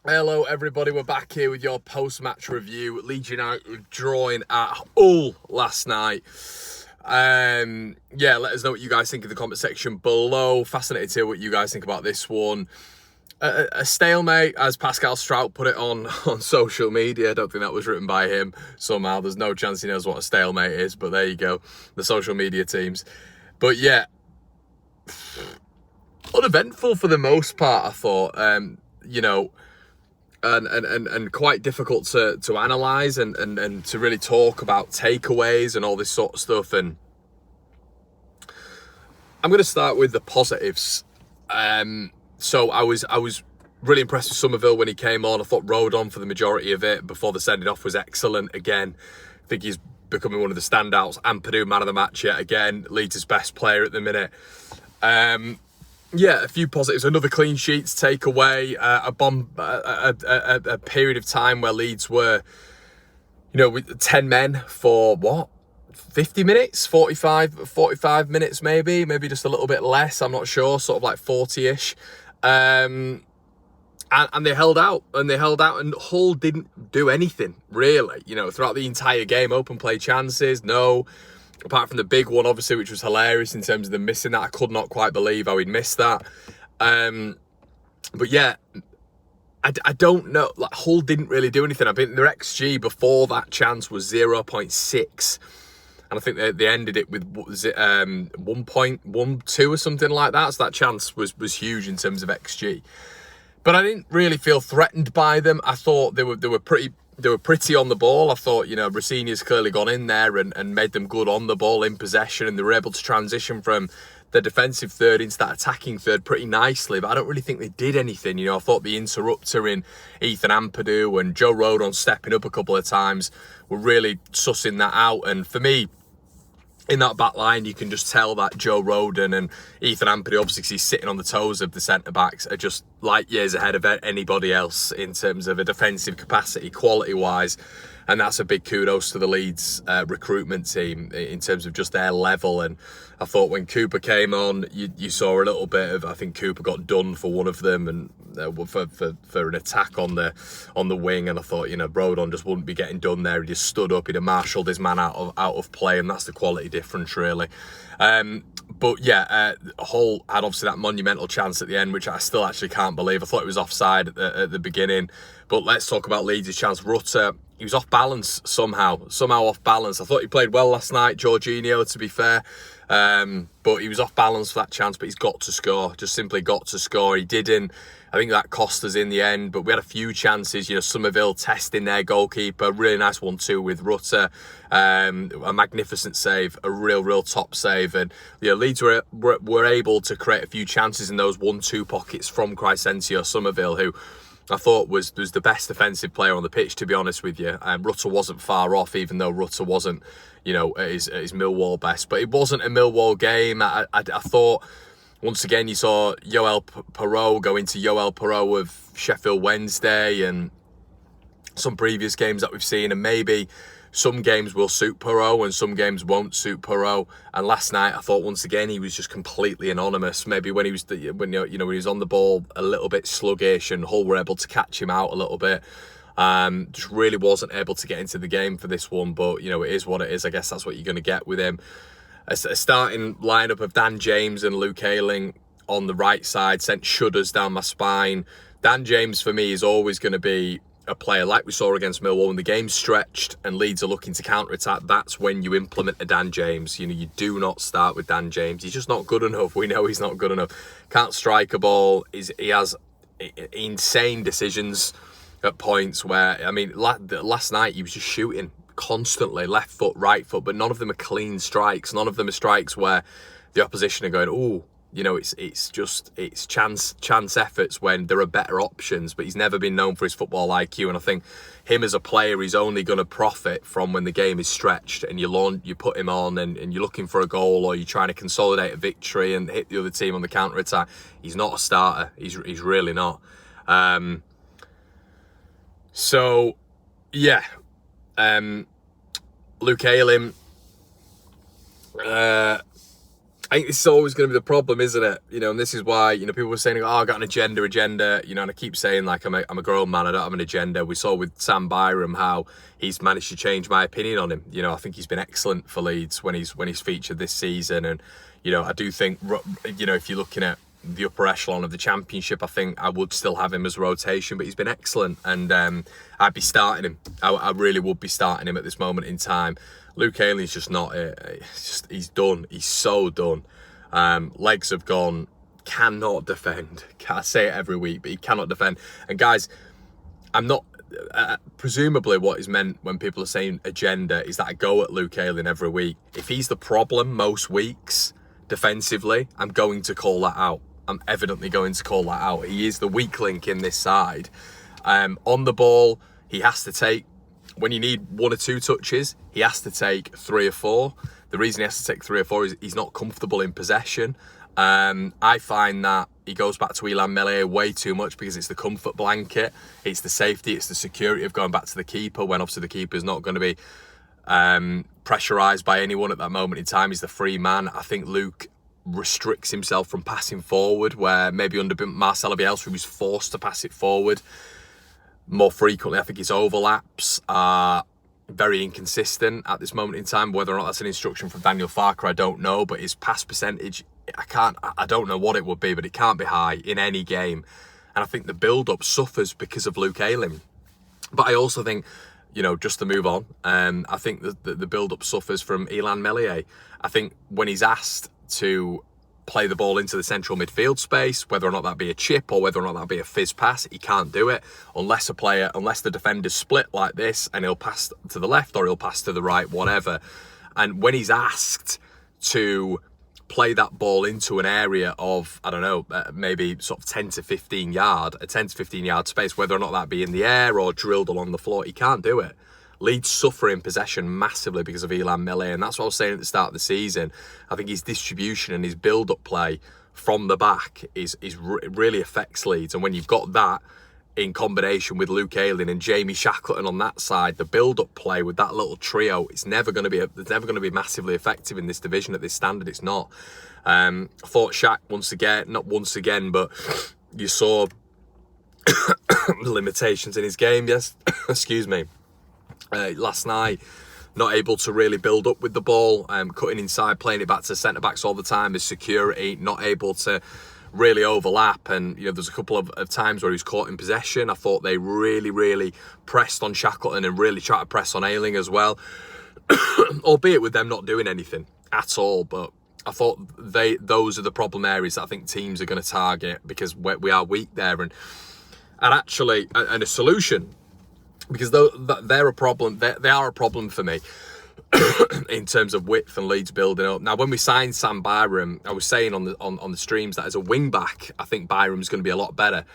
Hello everybody, we're back here with your post-match review. Leeds United drawing at Hull last night. Let us know what you guys think in the comment section below. Fascinated to hear what you guys think about this one. A stalemate, as Pascal Strout put it on social media. I don't think that was written by him somehow. There's no chance he knows what a stalemate is, but there you go, the social media teams. But yeah, uneventful for the most part, I thought. And quite difficult to analyse and to really talk about takeaways and all this sort of stuff. And I'm going to start with the positives. So I was really impressed with Somerville when he came on. I thought Rodon for the majority of it before the sending off was excellent. Again, I think he's becoming one of the standouts. Ampadu, man of the match yet again. Leeds' best player at the minute. A few positives. Another clean sheet to take away. A period of time where Leeds were, with 10 men for what? 50 minutes? 45 minutes maybe just a little bit less. I'm not sure. Sort of like 40-ish. And they held out. And Hull didn't do anything, really. Throughout the entire game. Open play chances, no. Apart from the big one, obviously, which was hilarious in terms of them missing that. I could not quite believe how he'd missed that. But yeah, I don't know. Like, Hull didn't really do anything. I think their XG before that chance was 0.6. And I think they ended it with, 1.12 or something like that. So that chance was huge in terms of XG. But I didn't really feel threatened by them. I thought they were pretty on the ball. I thought, Rossini's clearly gone in there and made them good on the ball in possession, and they were able to transition from the defensive third into that attacking third pretty nicely. But I don't really think they did anything. I thought the interrupter in Ethan Ampadu and Joe Rodon stepping up a couple of times were really sussing that out. And for me, in that back line, you can just tell that Joe Rodon and Ethan Ampadu, obviously because he's sitting on the toes of the centre-backs, are just light years ahead of anybody else in terms of a defensive capacity, quality-wise. And that's a big kudos to the Leeds recruitment team in terms of just their level. And I thought when Cooper came on, you saw a little bit of, I think Cooper got done for one of them and for an attack on the wing. And I thought, Rodon just wouldn't be getting done there. He just stood up, he'd have marshalled his man out of play, and that's the quality difference, really. Hull had obviously that monumental chance at the end, which I still actually can't believe. I thought it was offside at the beginning. But let's talk about Leeds' chance. Rutter, he was off balance somehow off balance. I thought he played well last night, Jorginho, to be fair. But he was off balance for that chance, but he's got to score, just simply got to score. He didn't. I think that cost us in the end, but we had a few chances. Somerville testing their goalkeeper, really nice 1-2 with Rutter, a magnificent save, a real top save, and Leeds were able to create a few chances in those 1-2 pockets from Crysencio Somerville, who I thought was the best defensive player on the pitch, to be honest with you. Rutter wasn't far off, even though Rutter wasn't, at his Millwall best, but it wasn't a Millwall game. I thought. Once again, you saw Yoel Perot go into Yoel Perot of Sheffield Wednesday and some previous games that we've seen. And maybe some games will suit Perot and some games won't suit Perot. And last night, I thought once again, he was just completely anonymous. Maybe when he was when he was on the ball a little bit sluggish and Hull were able to catch him out a little bit. Just really wasn't able to get into the game for this one. But, it is what it is. I guess that's what you're going to get with him. A starting lineup of Dan James and Luke Ailing on the right side sent shudders down my spine. Dan James, for me, is always going to be a player like we saw against Millwall. When the game's stretched and Leeds are looking to counter-attack, that's when you implement a Dan James. You do not start with Dan James. He's just not good enough. We know he's not good enough. Can't strike a ball. He has insane decisions at points where, last night he was just shooting constantly, left foot, right foot, but none of them are clean strikes. None of them are strikes where the opposition are going, oh, it's chance efforts when there are better options. But he's never been known for his football IQ, and I think him as a player, he's only going to profit from when the game is stretched and you put him on and you're looking for a goal or you're trying to consolidate a victory and hit the other team on the counter attack. He's not a starter. He's really not. Luke Ailing, I think this is always going to be the problem, isn't it? You know, and this is why, you know, people were saying, oh, I've got an agenda, you know, and I keep saying, like, I'm a grown man, I don't have an agenda. We saw with Sam Byram how he's managed to change my opinion on him. You know, I think he's been excellent for Leeds when he's featured this season. And, you know, I do think, you know, if you're looking at the upper echelon of the Championship, I think I would still have him as rotation, but he's been excellent. And I'd be starting him. I really would be starting him at this moment in time. Luke Ailing's just not it. He's done. He's so done. Legs have gone. Cannot defend. I say it every week, but he cannot defend. And guys, I'm not. Presumably, what is meant when people are saying agenda is that I go at Luke Ailing every week. If he's the problem most weeks defensively, I'm going to call that out. I'm evidently going to call that out. He is the weak link in this side. On the ball, he has to take. When you need 1 or 2 touches, he has to take 3 or 4. The reason he has to take 3 or 4 is he's not comfortable in possession. I find that he goes back to Ailing Melee way too much because it's the comfort blanket, it's the safety, it's the security of going back to the keeper when obviously the keeper's not going to be pressurised by anyone at that moment in time. He's the free man. I think Luke restricts himself from passing forward, where maybe under Marcelo Bielsa he was forced to pass it forward more frequently. I think his overlaps are very inconsistent at this moment in time. Whether or not that's an instruction from Daniel Farker, I don't know, but his pass percentage, I don't know what it would be, but it can't be high in any game. And I think the build-up suffers because of Luke Ailing. But I also think, you know, just to move on, I think the build-up suffers from Ailing Melee. I think when he's asked to play the ball into the central midfield space, whether or not that be a chip or whether or not that be a fizz pass, he can't do it unless the defender's split like this, and he'll pass to the left or he'll pass to the right, whatever. And when he's asked to play that ball into an area of, I don't know, maybe sort of 10 to 15 yard space, whether or not that be in the air or drilled along the floor, he can't do it. Leeds suffer in possession massively because of Ailing Melee, and that's what I was saying at the start of the season. I think his distribution and his build-up play from the back really affects Leeds, and when you've got that in combination with Luke Ailing and Jamie Shackleton on that side, the build-up play with that little trio, it's never going to be massively effective in this division at this standard. It's not. I thought Shaq not once again, but you saw the limitations in his game. Yes, excuse me. Last night, not able to really build up with the ball, cutting inside, playing it back to centre-backs all the time, his security, not able to really overlap. And, you know, there's a couple of times where he was caught in possession. I thought they really pressed on Shackleton and really tried to press on Ailing as well, albeit with them not doing anything at all. But I thought those are the problem areas that I think teams are going to target because we are weak there. And actually, and a solution, because they're a problem. They are a problem for me in terms of width and Leeds building up. Now, when we signed Sam Byram, I was saying on the streams that as a wing back, I think Byram's going to be a lot better.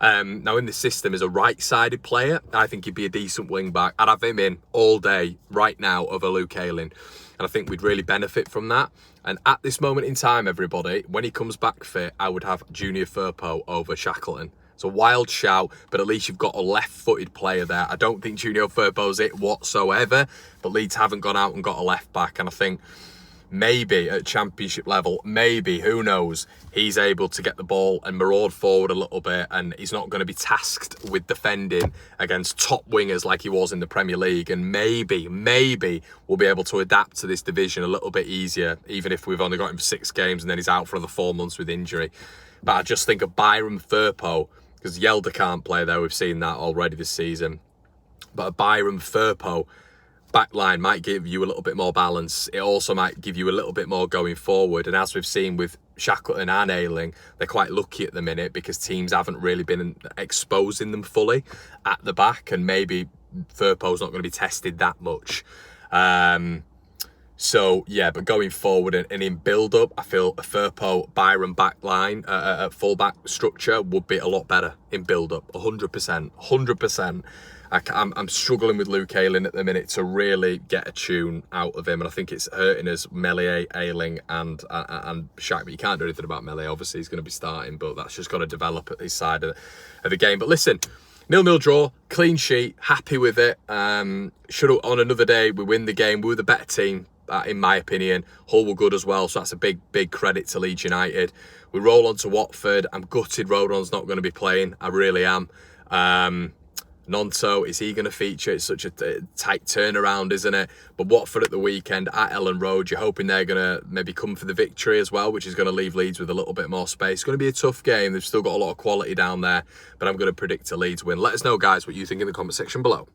Now, in the system, as a right-sided player, I think he'd be a decent wing back. I'd have him in all day right now over Luke Ailing, and I think we'd really benefit from that. And at this moment in time, everybody, when he comes back fit, I would have Junior Firpo over Shackleton. It's a wild shout, but at least you've got a left-footed player there. I don't think Junior Firpo's it whatsoever, but Leeds haven't gone out and got a left-back. And I think maybe at Championship level, maybe, who knows, he's able to get the ball and maraud forward a little bit, and he's not going to be tasked with defending against top wingers like he was in the Premier League. And maybe we'll be able to adapt to this division a little bit easier, even if we've only got him for 6 games and then he's out for another 4 months with injury. But I just think of Byram Firpo, because Yelda can't play there. We've seen that already this season. But a Byram Firpo backline might give you a little bit more balance. It also might give you a little bit more going forward. And as we've seen with Shackleton and Ailing, they're quite lucky at the minute because teams haven't really been exposing them fully at the back. And maybe Firpo's not going to be tested that much. So, yeah, but going forward and in build-up, I feel a Firpo Byram backline, full-back structure would be a lot better in build-up, 100%. I'm struggling with Luke Ailing at the minute to really get a tune out of him, and I think it's hurting us, Melee, Ailing, and Shaq. But you can't do anything about Melee, obviously. He's going to be starting, but that's just got to develop at his side of the game. But listen, 0-0 draw, clean sheet, happy with it. Should have, on another day, we win the game. We were the better team. in my opinion. Hull were good as well, so that's a big credit to Leeds United. We roll on to Watford. I'm gutted Rodon's not going to be playing. I really am. Nonto, is he going to feature? It's such a tight turnaround, isn't it? But Watford at the weekend at Ellen Road, you're hoping they're going to maybe come for the victory as well, which is going to leave Leeds with a little bit more space. It's going to be a tough game. They've still got a lot of quality down there, but I'm going to predict a Leeds win. Let us know, guys, what you think in the comment section below.